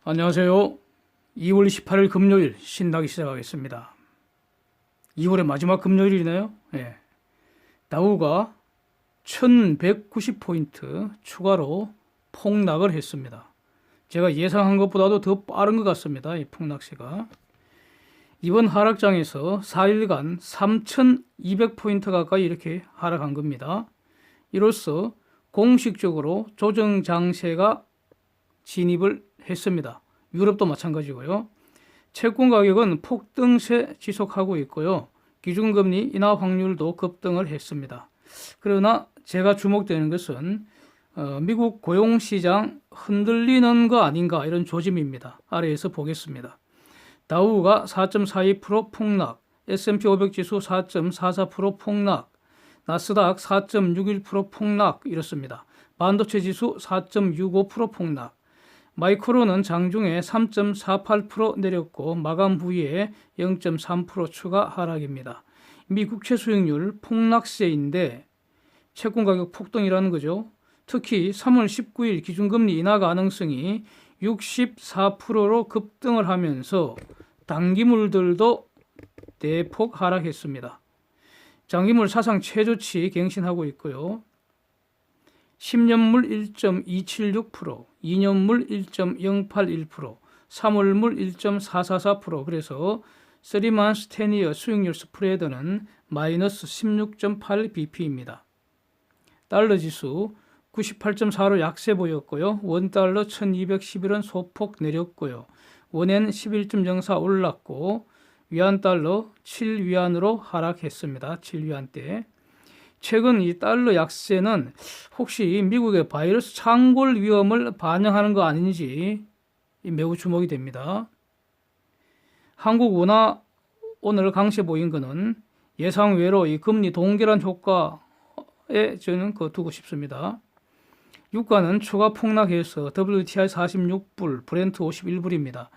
안녕하세요. 2월 28일 금요일 신나게 시작하겠습니다. 2월의 마지막 금요일이네요. 예. 다우가 1190포인트 추가로 폭락을 했습니다. 제가 예상한 것보다도 더 빠른 것 같습니다. 이 폭락세가. 이번 하락장에서 4일간 3200포인트 가까이 이렇게 하락한 겁니다. 이로써 공식적으로 조정 장세가 진입을 했습니다. 유럽도 마찬가지고요. 채권 가격은 폭등세 지속하고 있고요. 기준금리 인하 확률도 급등을 했습니다. 그러나 제가 주목되는 것은 미국 고용시장 흔들리는 거 아닌가 이런 조짐입니다. 아래에서 보겠습니다. 다우가 4.42% 폭락, S&P 500 지수 4.44% 폭락, 나스닥 4.61% 폭락 이렇습니다. 반도체 지수 4.65% 폭락, 마이크론은 장중에 3.48% 내렸고 마감 후에 0.3% 추가 하락입니다. 미 국채 수익률 폭락세인데 채권 가격 폭등이라는 거죠. 특히 3월 19일 기준금리 인하 가능성이 64%로 급등을 하면서 단기물들도 대폭 하락했습니다. 장기물 사상 최저치 갱신하고 있고요. 10년물 1.276%, 2년물 1.081%, 3월물 1.444%, 그래서 3months 10year 수익률 스프레드는 마이너스 16.8bp입니다. 달러 지수 98.4로 약세 보였고요. 원달러 1211원 소폭 내렸고요. 원엔 11.04 올랐고 위안달러 7위안으로 하락했습니다. 7위안대. 최근 이 달러 약세는 혹시 미국의 바이러스 창궐 위험을 반영하는 거 아닌지 매우 주목이 됩니다. 한국 원화 오늘 강세 보인 거는 예상외로 이 금리 동결한 효과에 저는 두고 싶습니다. 유가는 추가 폭락해서 WTI 46불, 브렌트 51불입니다.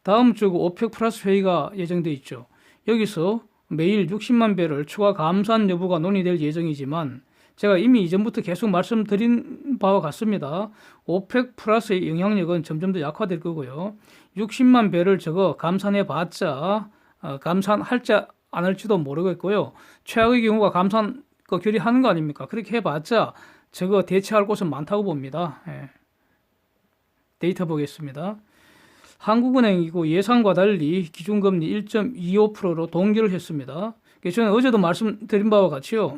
다음 주 오펙 플러스 회의가 예정돼 있죠. 여기서 매일 60만 배럴 추가 감산 여부가 논의될 예정이지만 제가 이미 이전부터 계속 말씀드린 바와 같습니다. 오펙 플러스의 영향력은 점점 더 약화될 거고요. 60만 배럴 저거 감산해봤자 감산할지 안 할지도 모르겠고요. 최악의 경우가 감산 결의하는 거 아닙니까? 그렇게 해봤자 저거 대체할 곳은 많다고 봅니다. 예. 데이터 보겠습니다. 한국은행이고 예상과 달리 기준금리 1.25%로 동결을 했습니다. 저는 어제도 말씀드린 바와 같이요.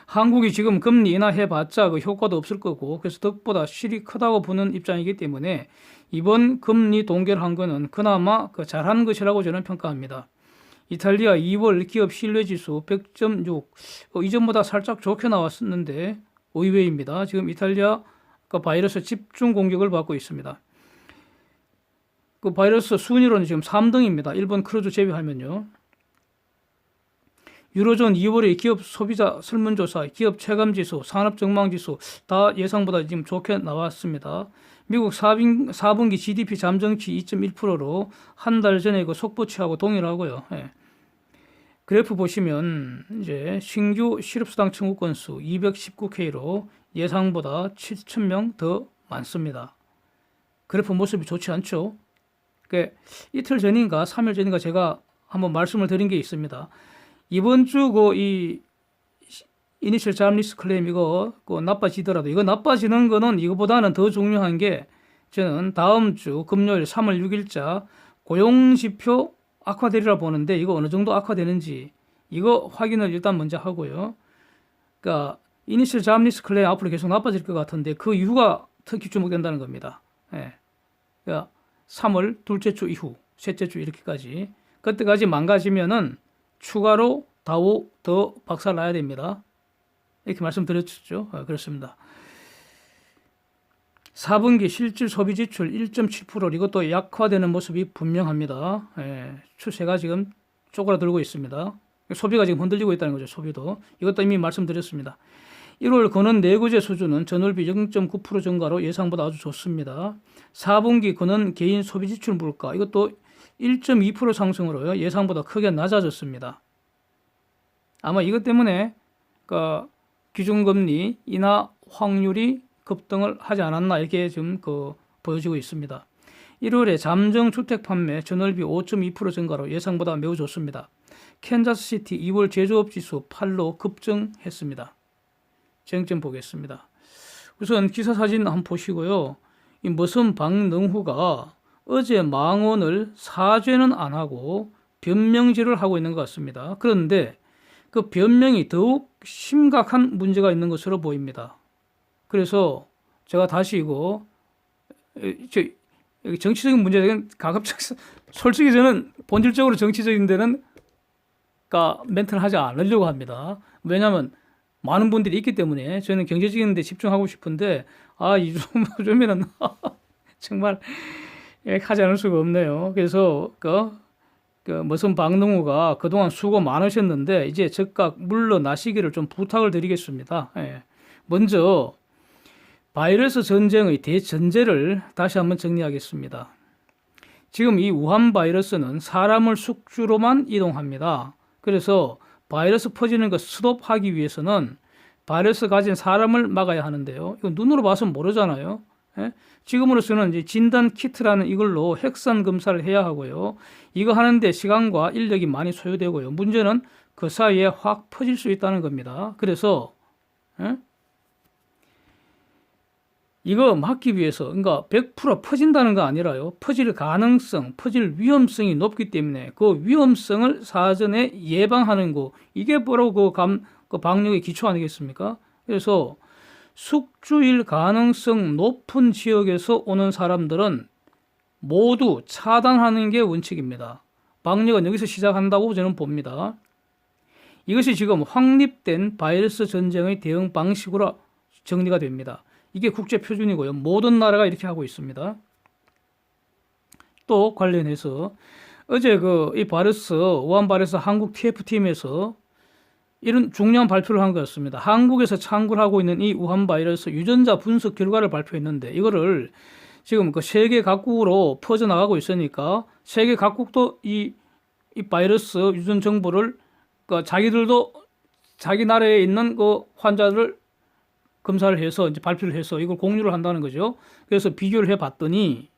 한국이 지금 금리 인하해봤자 그 효과도 없을 거고 그래서 덕보다 실이 크다고 보는 입장이기 때문에 이번 금리 동결한 거는 그나마 잘한 것이라고 저는 평가합니다. 이탈리아 2월 기업 신뢰지수 100.6 이전보다 살짝 좋게 나왔었는데 의외입니다. 지금 이탈리아 바이러스 집중 공격을 받고 있습니다. 그 바이러스 순위로는 지금 3등입니다. 일본 크루즈 제외하면요. 유로존 2월의 기업 소비자 설문조사, 기업 체감지수, 산업전망지수 다 예상보다 지금 좋게 나왔습니다. 미국 4분기 GDP 잠정치 2.1%로 한 달 전에 속보치하고 동일하고요. 예. 그래프 보시면 이제 신규 실업수당 청구 건수 219K로 예상보다 7,000명 더 많습니다. 그래프 모습이 좋지 않죠? 이틀 전인가 3일 전인가 제가 한번 말씀을 드린 게 있습니다. 이번 주 이 이니셜 잡리스 클레임 이거 나빠지더라도 이거 나빠지는 거는 이거보다는 더 중요한 게 저는 다음 주 금요일 3월 6일자 고용지표 악화되리라 보는데 이거 어느 정도 악화되는지 이거 확인을 일단 먼저 하고요. 그러니까 이니셜 잡리스 클레임 앞으로 계속 나빠질 것 같은데 그 이유가 특히 주목된다는 겁니다. 예. 그러니까 3월 둘째 주 이후, 셋째 주 이렇게까지 그때까지 망가지면은 추가로 다우 더 박살 나야 됩니다. 이렇게 말씀드렸죠. 그렇습니다. 4분기 실질 소비 지출 1.7% 이것도 약화되는 모습이 분명합니다. 예, 추세가 지금 쪼그라들고 있습니다. 소비가 지금 흔들리고 있다는 거죠. 소비도. 이것도 이미 말씀드렸습니다. 1월 근원 내구재 수준은 전월비 0.9% 증가로 예상보다 아주 좋습니다. 4분기 근원 개인 소비 지출 물가 이것도 1.2% 상승으로요. 예상보다 크게 낮아졌습니다. 아마 이것 때문에 기준금리 인하 확률이 급등을 하지 않았나 이렇게 지금 보여지고 있습니다. 1월에 잠정 주택 판매 전월비 5.2% 증가로 예상보다 매우 좋습니다. 캔자스시티 2월 제조업 지수 8로 급증했습니다. 쟁점 보겠습니다. 우선 기사 사진 한번 보시고요. 이 무슨 박능후가 어제 망언을 사죄는 안 하고 변명질을 하고 있는 것 같습니다. 그런데 그 변명이 더욱 심각한 문제가 있는 것으로 보입니다. 그래서 제가 다시 이거 정치적인 문제는 가급적 솔직히 저는 본질적으로 정치적인 데는 멘트를 하지 않으려고 합니다. 왜냐하면 많은 분들이 있기 때문에 저는 경제적인 데 집중하고 싶은데 이 정도면은 정말 하지 않을 수가 없네요. 그래서 무슨 박능후가 그동안 수고 많으셨는데 이제 즉각 물러나시기를 좀 부탁을 드리겠습니다. 먼저 바이러스 전쟁의 대전제를 다시 한번 정리하겠습니다. 지금 이 우한 바이러스는 사람을 숙주로만 이동합니다. 그래서 바이러스 퍼지는 거 스톱하기 위해서는 바이러스 가진 사람을 막아야 하는데요. 이거 눈으로 봐서 모르잖아요. 지금으로서는 이제 진단 키트라는 이걸로 핵산 검사를 해야 하고요. 이거 하는데 시간과 인력이 많이 소요되고요. 문제는 그 사이에 확 퍼질 수 있다는 겁니다. 그래서 이거 막기 위해서, 그러니까 100% 퍼진다는 거 아니라요. 퍼질 가능성, 퍼질 위험성이 높기 때문에 그 위험성을 사전에 예방하는 거, 이게 바로 그 방역의 기초 아니겠습니까? 그래서 숙주일 가능성 높은 지역에서 오는 사람들은 모두 차단하는 게 원칙입니다. 방역은 여기서 시작한다고 저는 봅니다. 이것이 지금 확립된 바이러스 전쟁의 대응 방식으로 정리가 됩니다. 이게 국제 표준이고요. 모든 나라가 이렇게 하고 있습니다. 또 관련해서 어제 이 바이러스, 우한 바이러스 한국 TF팀에서 이런 중요한 발표를 한 것 같습니다. 한국에서 창구를 하고 있는 이 우한 바이러스 유전자 분석 결과를 발표했는데 이거를 지금 세계 각국으로 퍼져나가고 있으니까 세계 각국도 이 바이러스 유전 정보를 자기들도 자기 나라에 있는 환자를 검사를 해서 이제 발표를 해서 이걸 공유를 한다는 거죠. 그래서 비교를 해봤더니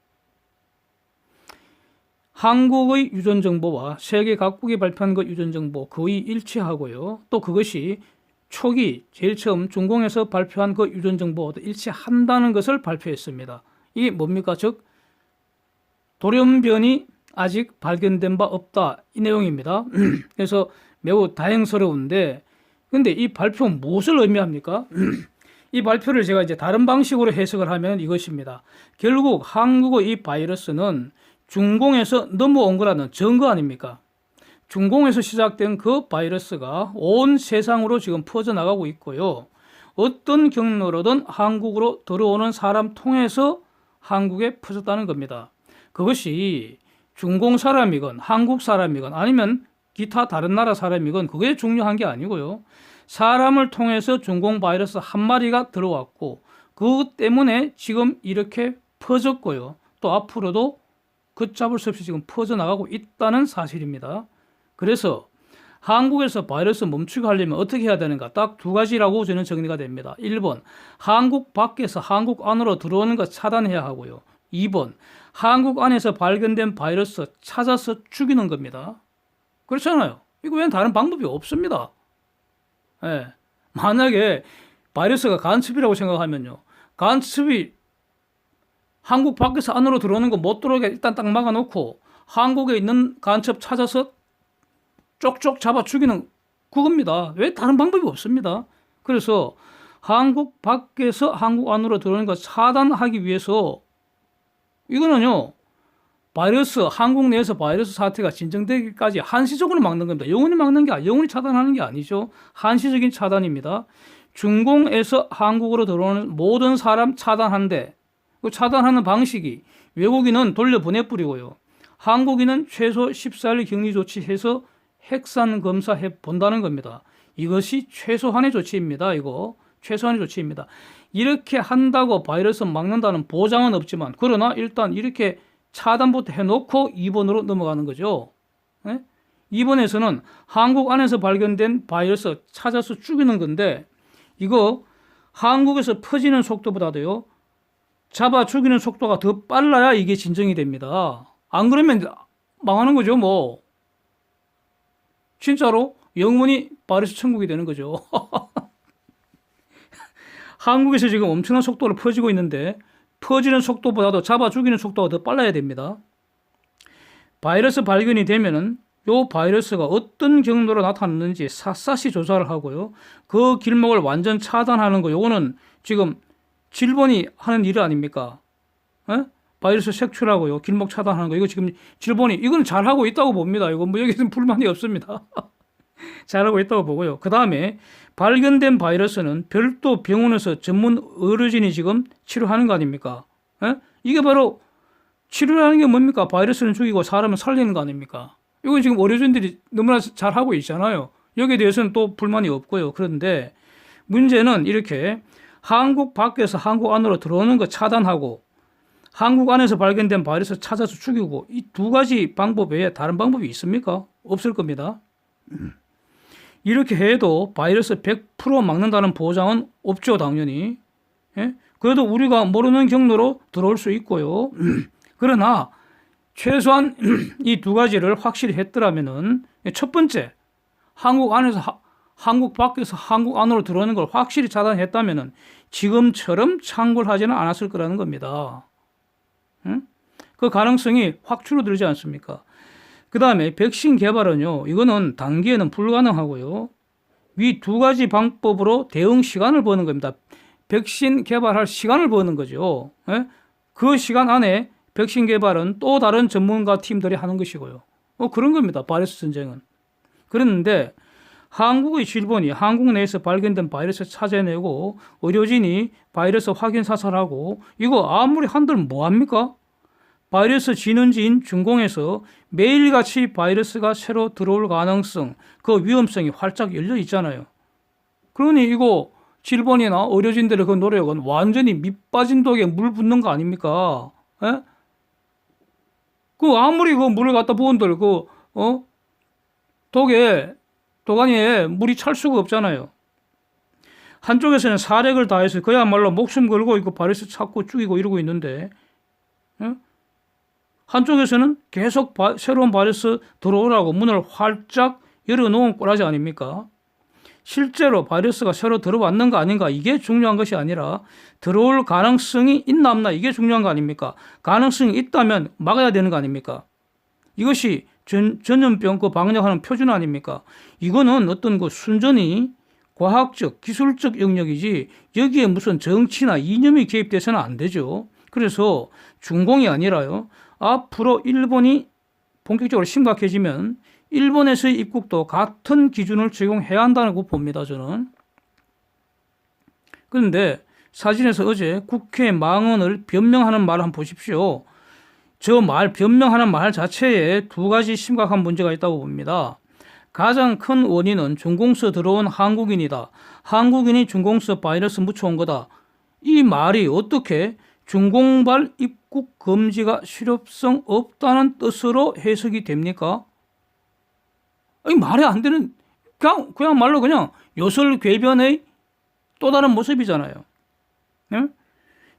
한국의 유전 정보와 세계 각국이 발표한 그 유전 정보 거의 일치하고요. 또 그것이 초기 제일 처음 중공에서 발표한 그 유전 정보와도 일치한다는 것을 발표했습니다. 이게 뭡니까? 즉 돌연변이 아직 발견된 바 없다, 이 내용입니다. 그래서 매우 다행스러운데, 근데 이 발표는 무엇을 의미합니까? 이 발표를 제가 이제 다른 방식으로 해석을 하면 이것입니다. 결국 한국의 이 바이러스는 중공에서 넘어온 거라는 증거 아닙니까? 중공에서 시작된 그 바이러스가 온 세상으로 지금 퍼져나가고 있고요. 어떤 경로로든 한국으로 들어오는 사람 통해서 한국에 퍼졌다는 겁니다. 그것이 중공 사람이건 한국 사람이건 아니면 기타 다른 나라 사람이건 그게 중요한 게 아니고요. 사람을 통해서 중공 바이러스 한 마리가 들어왔고 그것 때문에 지금 이렇게 퍼졌고요. 또 앞으로도 걷잡을 수 없이 지금 퍼져나가고 있다는 사실입니다. 그래서 한국에서 바이러스 멈추게 하려면 어떻게 해야 되는가? 딱 두 가지라고 저는 정리가 됩니다. 1번, 한국 밖에서 한국 안으로 들어오는 것 차단해야 하고요. 2번, 한국 안에서 발견된 바이러스 찾아서 죽이는 겁니다. 그렇잖아요. 이거 외엔 다른 방법이 없습니다. 만약에 바이러스가 간첩이라고 생각하면요. 간첩이 한국 밖에서 안으로 들어오는 거 못 들어오게 일단 딱 막아놓고 한국에 있는 간첩 찾아서 쪽쪽 잡아 죽이는 그겁니다. 왜 다른 방법이 없습니다. 그래서 한국 밖에서 한국 안으로 들어오는 거 차단하기 위해서 이거는요. 바이러스, 한국 내에서 바이러스 사태가 진정되기까지 한시적으로 막는 겁니다. 영원히 막는 게 아니죠. 영원히 차단하는 게 아니죠. 한시적인 차단입니다. 중공에서 한국으로 들어오는 모든 사람 차단한데 그 차단하는 방식이 외국인은 돌려보내버리고요. 한국인은 최소 14일 격리 조치해서 핵산 검사해 본다는 겁니다. 이것이 최소한의 조치입니다. 이거 최소한의 조치입니다. 이렇게 한다고 바이러스 막는다는 보장은 없지만 그러나 일단 이렇게 차단부터 해놓고 2번으로 넘어가는 거죠. 2번에서는 한국 안에서 발견된 바이러스 찾아서 죽이는 건데 이거 한국에서 퍼지는 속도보다도요 잡아 죽이는 속도가 더 빨라야 이게 진정이 됩니다. 안 그러면 망하는 거죠, 뭐. 진짜로 영원히 바이러스 천국이 되는 거죠. 한국에서 지금 엄청난 속도로 퍼지고 있는데 퍼지는 속도보다도 잡아 죽이는 속도가 더 빨라야 됩니다. 바이러스 발견이 되면은 요 바이러스가 어떤 경로로 나타났는지 샅샅이 조사를 하고요. 그 길목을 완전 차단하는 거, 요거는 지금 질본이 하는 일 아닙니까? 에? 바이러스 색출하고요. 길목 차단하는 거. 이거 지금 질본이, 이건 잘하고 있다고 봅니다. 이거 뭐 여기서는 불만이 없습니다. 잘하고 있다고 보고요. 그 다음에 발견된 바이러스는 별도 병원에서 전문 의료진이 지금 치료하는 거 아닙니까? 에? 이게 바로 치료라는 게 뭡니까? 바이러스는 죽이고 사람을 살리는 거 아닙니까? 이건 지금 의료진들이 너무나 잘하고 있잖아요. 여기에 대해서는 또 불만이 없고요. 그런데 문제는 이렇게 한국 밖에서 한국 안으로 들어오는 거 차단하고 한국 안에서 발견된 바이러스 찾아서 죽이고, 이 두 가지 방법 외에 다른 방법이 있습니까? 없을 겁니다. 이렇게 해도 바이러스 100% 막는다는 보장은 없죠, 당연히. 예? 그래도 우리가 모르는 경로로 들어올 수 있고요. 그러나 최소한 이 두 가지를 확실히 했더라면은, 첫 번째, 한국 안에서 한국 밖에서 한국 안으로 들어오는 걸 확실히 차단했다면은 지금처럼 창궐 하지는 않았을 거라는 겁니다. 응? 그 가능성이 확 줄어들지 않습니까? 그 다음에 백신 개발은요, 이거는 단기에는 불가능하고요. 이 두 가지 방법으로 대응 시간을 버는 겁니다. 백신 개발할 시간을 버는 거죠. 예? 그 시간 안에 백신 개발은 또 다른 전문가 팀들이 하는 것이고요. 그런 겁니다. 바이러스 전쟁은. 그런데 한국의 질본이 한국 내에서 발견된 바이러스 찾아내고 의료진이 바이러스 확인 사살하고, 이거 아무리 한들 뭐합니까? 바이러스 진원지인 중공에서 매일같이 바이러스가 새로 들어올 가능성, 그 위험성이 활짝 열려 있잖아요. 그러니 이거 질본이나 의료진들의 그 노력은 완전히 밑빠진 독에 물 붓는 거 아닙니까? 에? 그 아무리 그 물을 갖다 부은들 독에 도가니에 물이 찰 수가 없잖아요. 한쪽에서는 사력을 다해서 그야말로 목숨 걸고 이거 바이러스 찾고 죽이고 이러고 있는데, 한쪽에서는 계속 새로운 바이러스 들어오라고 문을 활짝 열어놓은 꼬라지 아닙니까? 실제로 바이러스가 새로 들어왔는가 아닌가, 이게 중요한 것이 아니라 들어올 가능성이 있나 없나, 이게 중요한 거 아닙니까? 가능성이 있다면 막아야 되는 거 아닙니까? 이것이 전염병 그 방역하는 표준 아닙니까? 이거는 어떤 그 순전히 과학적, 기술적 영역이지 여기에 무슨 정치나 이념이 개입돼서는 안 되죠. 그래서 중공이 아니라요, 앞으로 일본이 본격적으로 심각해지면 일본에서의 입국도 같은 기준을 적용해야 한다고 봅니다, 저는. 그런데 사진에서 어제 국회 망언을 변명하는 말을 한번 보십시오. 저 말, 변명하는 말 자체에 두 가지 심각한 문제가 있다고 봅니다. 가장 큰 원인은 중공서 들어온 한국인이다. 한국인이 중공서 바이러스 묻혀온 거다. 이 말이 어떻게 중공발 입국 금지가 실효성 없다는 뜻으로 해석이 됩니까? 이 말이 안 되는, 그냥 요설궤변의 또 다른 모습이잖아요. 네?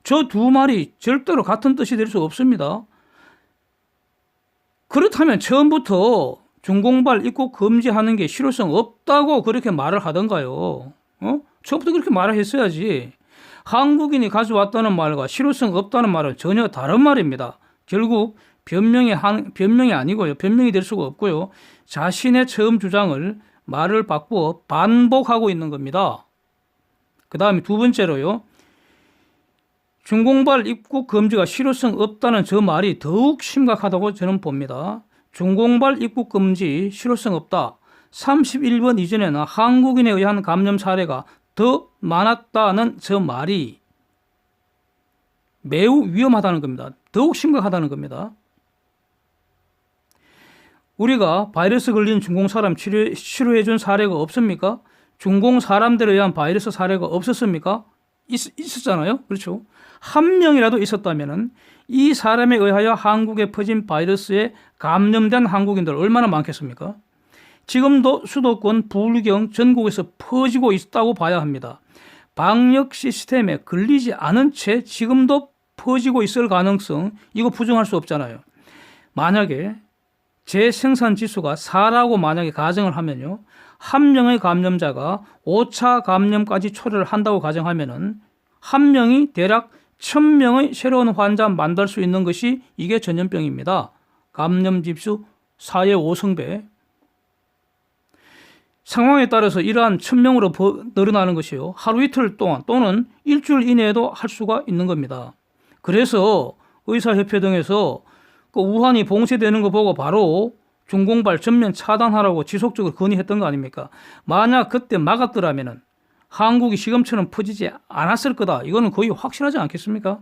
저 두 말이 절대로 같은 뜻이 될 수 없습니다. 그렇다면 처음부터 중공발 입국 금지하는 게 실효성 없다고 그렇게 말을 하던가요? 처음부터 그렇게 말을 했어야지. 한국인이 가져왔다는 말과 실효성 없다는 말은 전혀 다른 말입니다. 결국 변명이 아니고요. 변명이 될 수가 없고요. 자신의 처음 주장을 말을 바꾸어 반복하고 있는 겁니다. 그 다음에 두 번째로요. 중공발 입국 금지가 실효성 없다는 저 말이 더욱 심각하다고 저는 봅니다. 중공발 입국 금지 실효성 없다. 31번 이전에는 한국인에 의한 감염 사례가 더 많았다는 저 말이 매우 위험하다는 겁니다. 더욱 심각하다는 겁니다. 우리가 바이러스 걸린 중공 사람 치료해준 사례가 없습니까? 중공 사람들에 의한 바이러스 사례가 없었습니까? 있었잖아요. 그렇죠. 한 명이라도 있었다면 이 사람에 의하여 한국에 퍼진 바이러스에 감염된 한국인들 얼마나 많겠습니까? 지금도 수도권 부울경 전국에서 퍼지고 있다고 봐야 합니다. 방역 시스템에 걸리지 않은 채 지금도 퍼지고 있을 가능성, 이거 부정할 수 없잖아요. 만약에 재생산 지수가 4라고 만약에 가정을 하면요, 한 명의 감염자가 5차 감염까지 초래를 한다고 가정하면은 한 명이 대략 1000명의 새로운 환자 만들 수 있는 것이 이게 전염병입니다. 감염 지수 4의 5승배. 상황에 따라서 이러한 1000명으로 늘어나는 것이요, 하루 이틀 동안 또는 일주일 이내에도 할 수가 있는 겁니다. 그래서 의사협회 등에서 그 우한이 봉쇄되는 거 보고 바로 중공발 전면 차단하라고 지속적으로 건의했던 거 아닙니까? 만약 그때 막았더라면은 한국이 지금처럼 퍼지지 않았을 거다. 이거는 거의 확실하지 않겠습니까?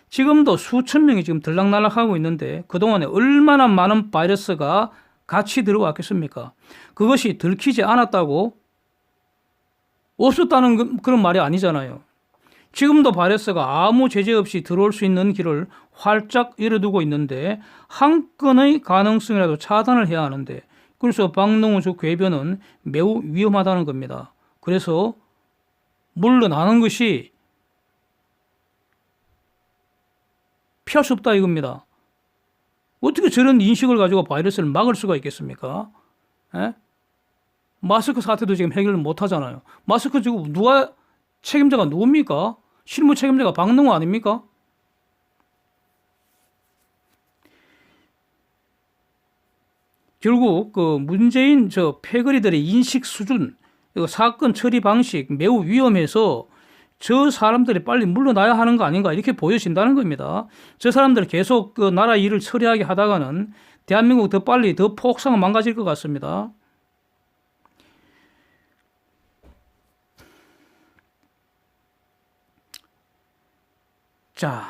지금도 수천 명이 지금 들락날락하고 있는데 그동안에 얼마나 많은 바이러스가 같이 들어왔겠습니까? 그것이 들키지 않았다고 없었다는 그런 말이 아니잖아요. 지금도 바이러스가 아무 제재 없이 들어올 수 있는 길을 활짝 열어두고 있는데 한 건의 가능성이라도 차단을 해야 하는데, 그래서 박능우 주 궤변은 매우 위험하다는 겁니다. 그래서 물러나는 것이 피할 수 없다 이겁니다. 어떻게 저런 인식을 가지고 바이러스를 막을 수가 있겠습니까? 에? 마스크 사태도 지금 해결을 못 하잖아요. 마스크 지금 책임자가 누굽니까? 실무 책임자가 박능우 아닙니까? 결국 그 문재인 패거리들의 인식 수준, 사건 처리 방식 매우 위험해서 저 사람들이 빨리 물러나야 하는 거 아닌가 이렇게 보여진다는 겁니다. 저 사람들 계속 그 나라 일을 처리하게 하다가는 대한민국 더 빨리 더 폭삭 망가질 것 같습니다. 자,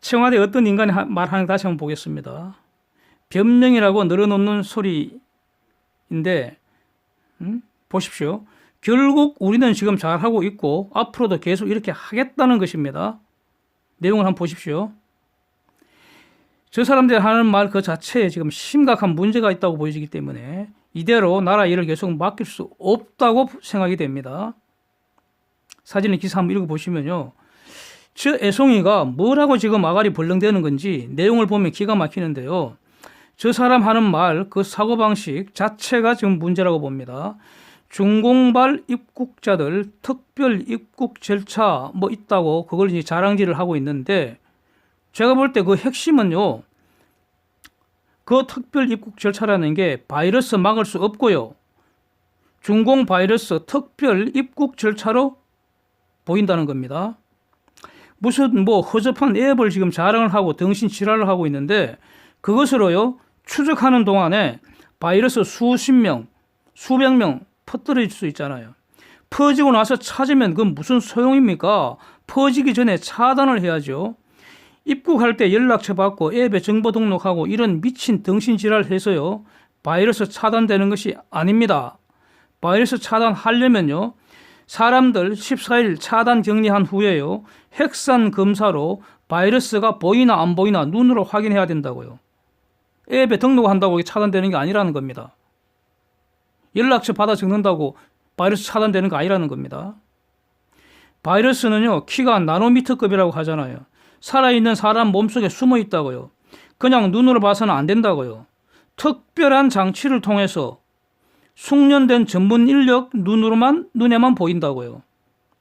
청와대 어떤 인간이 말하는 거 다시 한번 보겠습니다. 변명이라고 늘어놓는 소리인데, 보십시오. 결국 우리는 지금 잘하고 있고 앞으로도 계속 이렇게 하겠다는 것입니다. 내용을 한번 보십시오. 저 사람들이 하는 말 그 자체에 지금 심각한 문제가 있다고 보여지기 때문에 이대로 나라 일을 계속 맡길 수 없다고 생각이 됩니다. 사진의 기사 한번 읽어보시면요, 저 애송이가 뭐라고 지금 아가리 벌렁대는 건지 내용을 보면 기가 막히는데요, 저 사람 하는 말 그 사고방식 자체가 지금 문제라고 봅니다. 중공발 입국자들 특별 입국 절차 있다고 그걸 이제 자랑질을 하고 있는데, 제가 볼 때 그 핵심은요, 그 특별 입국 절차라는 게 바이러스 막을 수 없고요, 중공 바이러스 특별 입국 절차로 보인다는 겁니다. 무슨 허접한 앱을 지금 자랑을 하고 등신 지랄을 하고 있는데, 그것으로요 추적하는 동안에 바이러스 수십 명, 수백 명 퍼뜨릴 수 있잖아요. 퍼지고 나서 찾으면 그건 무슨 소용입니까? 퍼지기 전에 차단을 해야죠. 입국할 때 연락처 받고 앱에 정보 등록하고 이런 미친 등신지랄 해서요 바이러스 차단되는 것이 아닙니다. 바이러스 차단하려면요, 사람들 14일 차단 격리한 후에요 핵산 검사로 바이러스가 보이나 안 보이나 눈으로 확인해야 된다고요. 앱에 등록한다고 차단되는 게 아니라는 겁니다. 연락처 받아 적는다고 바이러스 차단되는 거 아니라는 겁니다. 바이러스는요 키가 나노미터급이라고 하잖아요. 살아있는 사람 몸속에 숨어 있다고요. 그냥 눈으로 봐서는 안 된다고요. 특별한 장치를 통해서 숙련된 전문 인력 눈에만 보인다고요.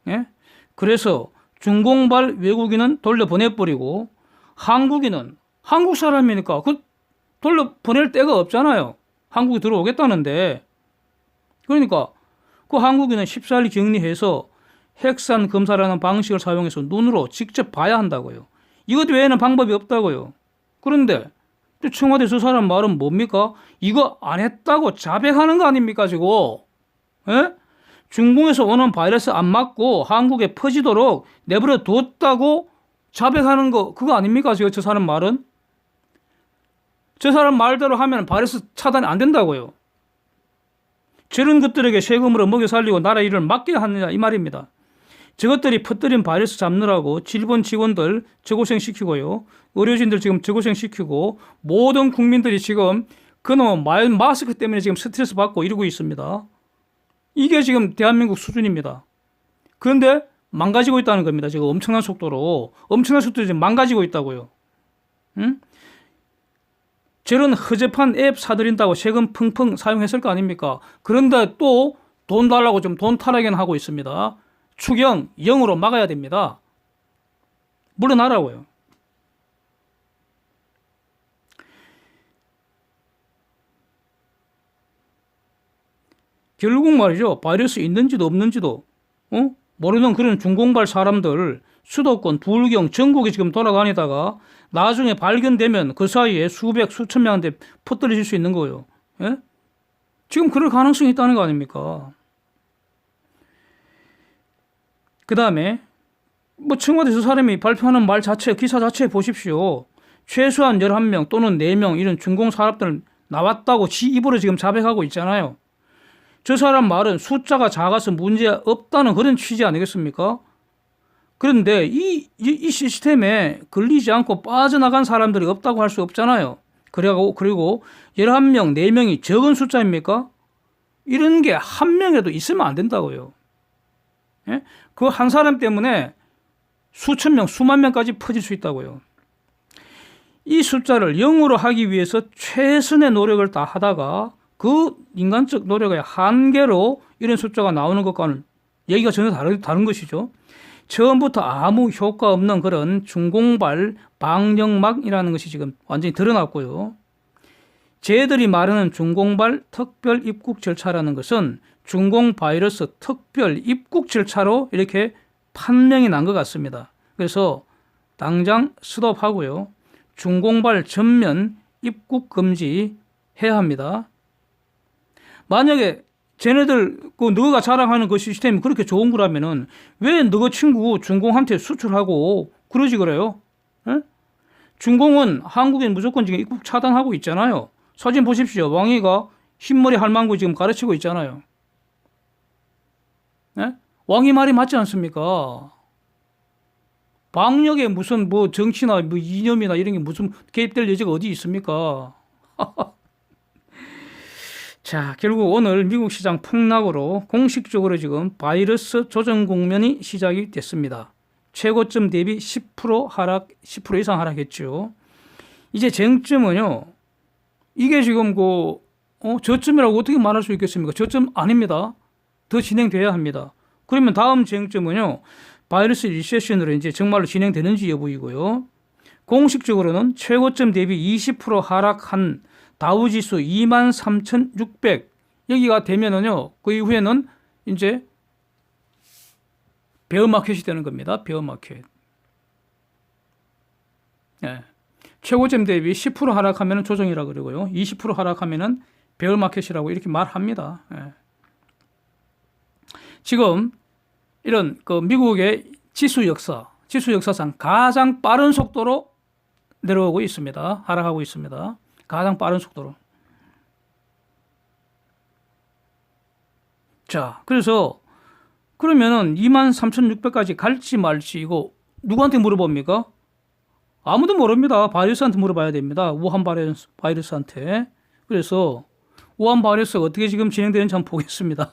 예? 그래서 중공발 외국인은 돌려보내버리고 한국인은 한국 사람이니까 그 돌려보낼 데가 없잖아요. 한국에 들어오겠다는데. 그러니까 그 한국인은 14일 격리해서 핵산 검사라는 방식을 사용해서 눈으로 직접 봐야 한다고요. 이것 외에는 방법이 없다고요. 그런데 청와대 저 사람 말은 뭡니까? 이거 안 했다고 자백하는 거 아닙니까 지금? 에? 중공에서 오는 바이러스 안 맞고 한국에 퍼지도록 내버려 뒀다고 자백하는 거 그거 아닙니까 지금 저 사람 말은? 저 사람 말대로 하면 바이러스 차단이 안 된다고요. 저런 것들에게 세금으로 먹여 살리고 나라 일을 맡겨야 하느냐 이 말입니다. 저것들이 퍼뜨린 바이러스 잡느라고 질본 직원들 저고생시키고요, 의료진들 지금 저고생시키고 모든 국민들이 지금 그놈 마스크 때문에 지금 스트레스 받고 이러고 있습니다. 이게 지금 대한민국 수준입니다. 그런데 망가지고 있다는 겁니다. 지금 엄청난 속도로 지금 망가지고 있다고요. 응? 저런 허접한 앱 사들인다고 세금 펑펑 사용했을 거 아닙니까? 그런데 또 돈 달라고 좀 돈 타락이나 하고 있습니다. 추경 0으로 막아야 됩니다. 물러나라고요. 결국 말이죠. 바이러스 있는지도 없는지도 모르는 그런 중공발 사람들 수도권, 부울경 전국에 지금 돌아다니다가 나중에 발견되면 그 사이에 수백, 수천 명한테 퍼뜨려질 수 있는 거예요. 예? 지금 그럴 가능성이 있다는 거 아닙니까? 그 다음에 뭐 청와대 저 사람이 발표하는 말 자체, 기사 자체 보십시오. 최소한 11명 또는 4명 이런 중공산업들 나왔다고 지 입으로 지금 자백하고 있잖아요. 저 사람 말은 숫자가 작아서 문제 없다는 그런 취지 아니겠습니까? 그런데 이 시스템에 걸리지 않고 빠져나간 사람들이 없다고 할 수 없잖아요. 그리고 11명, 4명이 적은 숫자입니까? 이런 게 한 명에도 있으면 안 된다고요. 예? 그 한 사람 때문에 수천 명, 수만 명까지 퍼질 수 있다고요. 이 숫자를 0으로 하기 위해서 최선의 노력을 다 하다가 그 인간적 노력의 한계로 이런 숫자가 나오는 것과는 얘기가 전혀 다른 것이죠. 처음부터 아무 효과 없는 그런 중공발 방역막이라는 것이 지금 완전히 드러났고요. 쟤들이 말하는 중공발 특별 입국 절차라는 것은 중공 바이러스 특별 입국 절차로 이렇게 판명이 난 것 같습니다. 그래서 당장 스톱하고요. 중공발 전면 입국 금지 해야 합니다. 만약에 쟤네들 너가 자랑하는 그 시스템이 그렇게 좋은 거라면은 왜 너 친구 중공한테 수출하고 그러지 그래요? 에? 중공은 한국에 무조건 지금 입국 차단하고 있잖아요. 사진 보십시오. 왕이가 흰머리 할망구 지금 가르치고 있잖아요. 에? 왕이 말이 맞지 않습니까? 방역에 무슨 뭐 정치나 뭐 이념이나 이런 게 무슨 개입될 여지가 어디 있습니까? 자, 결국 오늘 미국 시장 폭락으로 공식적으로 지금 바이러스 조정 국면이 시작이 됐습니다. 최고점 대비 10% 하락, 10% 이상 하락했죠. 이제 쟁점은요. 이게 지금 저점이라고 어떻게 말할 수 있겠습니까? 저점 아닙니다. 더 진행돼야 합니다. 그러면 다음 쟁점은요. 바이러스 리세션으로 이제 정말로 진행되는지 여부이고요. 공식적으로는 최고점 대비 20% 하락한 다우지수 23,600 여기가 되면은요. 그 이후에는 이제 베어마켓이 되는 겁니다. 베어마켓. 예. 최고점 대비 10% 하락하면 조정이라 그러고요. 20% 하락하면은 베어마켓이라고 이렇게 말합니다. 예. 지금 이런 미국의 지수 역사상 가장 빠른 속도로 내려오고 있습니다. 하락하고 있습니다. 가장 빠른 속도로. 자, 그래서 그러면은 23,600까지 갈지 말지 이거 누구한테 물어봅니까? 아무도 모릅니다. 바이러스한테 물어봐야 됩니다. 우한 바이러스한테. 그래서 우한 바이러스가 어떻게 지금 진행되는지 한번 보겠습니다.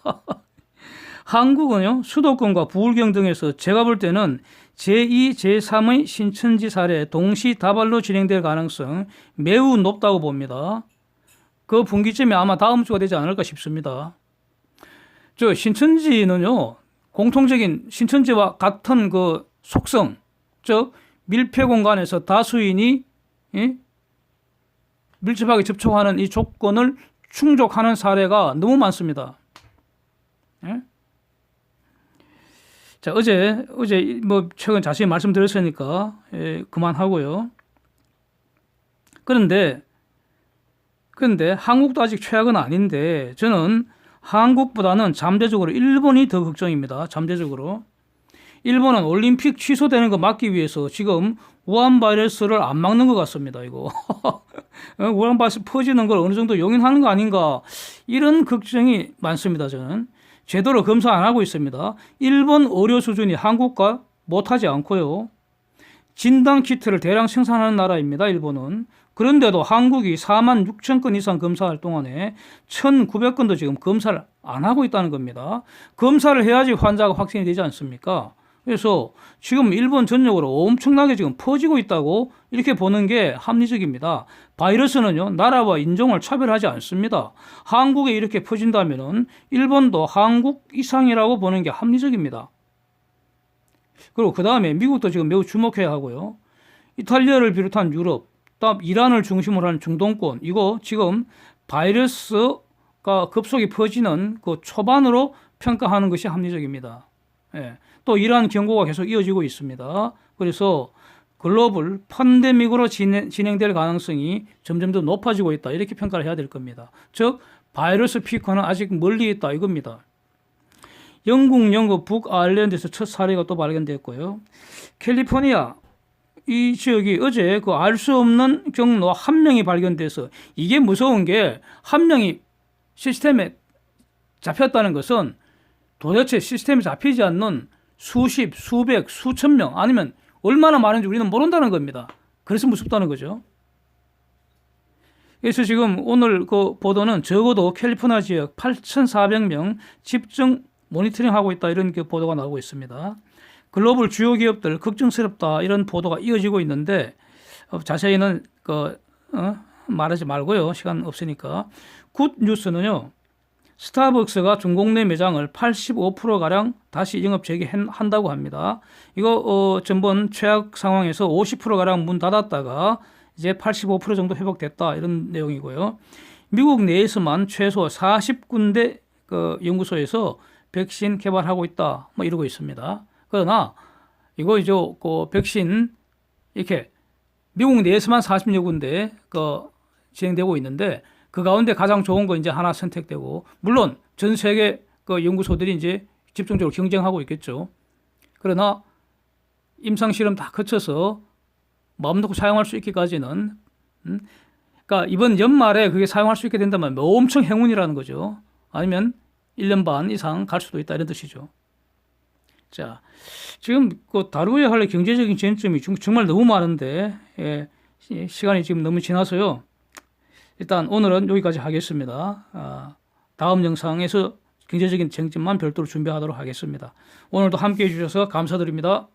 한국은요, 수도권과 부울경 등에서 제가 볼 때는 제2, 제3의 신천지 사례 동시다발로 진행될 가능성 매우 높다고 봅니다. 그 분기점이 아마 다음 주가 되지 않을까 싶습니다. 저 신천지는요, 공통적인 신천지와 같은 그 속성, 즉 밀폐 공간에서 다수인이 밀접하게 접촉하는 이 조건을 충족하는 사례가 너무 많습니다. 예? 자, 어제 뭐 최근 자세히 말씀드렸으니까 그만하고요. 그런데 한국도 아직 최악은 아닌데 저는 한국보다는 잠재적으로 일본이 더 걱정입니다. 잠재적으로. 일본은 올림픽 취소되는 거 막기 위해서 지금 우한 바이러스를 안 막는 것 같습니다. 이거 우한 바이러스 퍼지는 걸 어느 정도 용인하는 거 아닌가 이런 걱정이 많습니다. 저는 제대로 검사 안 하고 있습니다. 일본 의료 수준이 한국과 못하지 않고요. 진단 키트를 대량 생산하는 나라입니다. 일본은. 그런데도 한국이 46,000건 이상 검사할 동안에 1,900건도 지금 검사를 안 하고 있다는 겁니다. 검사를 해야지 환자가 확진이 되지 않습니까? 그래서 지금 일본 전역으로 엄청나게 지금 퍼지고 있다고 이렇게 보는 게 합리적입니다. 바이러스는요, 나라와 인종을 차별하지 않습니다. 한국에 이렇게 퍼진다면은 일본도 한국 이상이라고 보는 게 합리적입니다. 그리고 그 다음에 미국도 지금 매우 주목해야 하고요. 이탈리아를 비롯한 유럽, 다음 이란을 중심으로 하는 중동권, 이거 지금 바이러스가 급속히 퍼지는 그 초반으로 평가하는 것이 합리적입니다. 예. 또 이러한 경고가 계속 이어지고 있습니다. 그래서 글로벌 팬데믹으로 진행될 가능성이 점점 더 높아지고 있다. 이렇게 평가를 해야 될 겁니다. 즉 바이러스 피크는 아직 멀리 있다 이겁니다. 영국 북아일랜드에서 첫 사례가 또 발견됐고요. 캘리포니아 이 지역이 어제 그 알 수 없는 경로 한 명이 발견돼서 이게 무서운 게 한 명이 시스템에 잡혔다는 것은 도대체 시스템에 잡히지 않는 수십, 수백, 수천 명 아니면 얼마나 많은지 우리는 모른다는 겁니다. 그래서 무섭다는 거죠. 그래서 지금 오늘 그 보도는 적어도 캘리포니아 지역 8,400명 집중 모니터링하고 있다 이런 그 보도가 나오고 있습니다. 글로벌 주요 기업들 걱정스럽다 이런 보도가 이어지고 있는데 자세히는 말하지 말고요. 시간 없으니까. 굿 뉴스는요. 스타벅스가 중국 내 매장을 85%가량 다시 영업 재개한다고 합니다. 이거 전번 최악 상황에서 50%가량 문 닫았다가 이제 85% 정도 회복됐다 이런 내용이고요. 미국 내에서만 최소 40군데 그 연구소에서 백신 개발하고 있다 뭐 이러고 있습니다. 그러나 이거 이제 그 백신 이렇게 미국 내에서만 40여 군데 진행되고 있는데 그 가운데 가장 좋은 거 이제 하나 선택되고 물론 전 세계 그 연구소들이 이제 집중적으로 경쟁하고 있겠죠. 그러나 임상 실험 다 거쳐서 마음 놓고 사용할 수 있기까지는 그러니까 이번 연말에 그게 사용할 수 있게 된다면 엄청 행운이라는 거죠. 아니면 1년 반 이상 갈 수도 있다 이런 뜻이죠. 자, 지금 그 다루어야 할 경제적인 쟁점이 정말 너무 많은데 시간이 지금 너무 지나서요. 일단 오늘은 여기까지 하겠습니다. 다음 영상에서 경제적인 쟁점만 별도로 준비하도록 하겠습니다. 오늘도 함께해 주셔서 감사드립니다.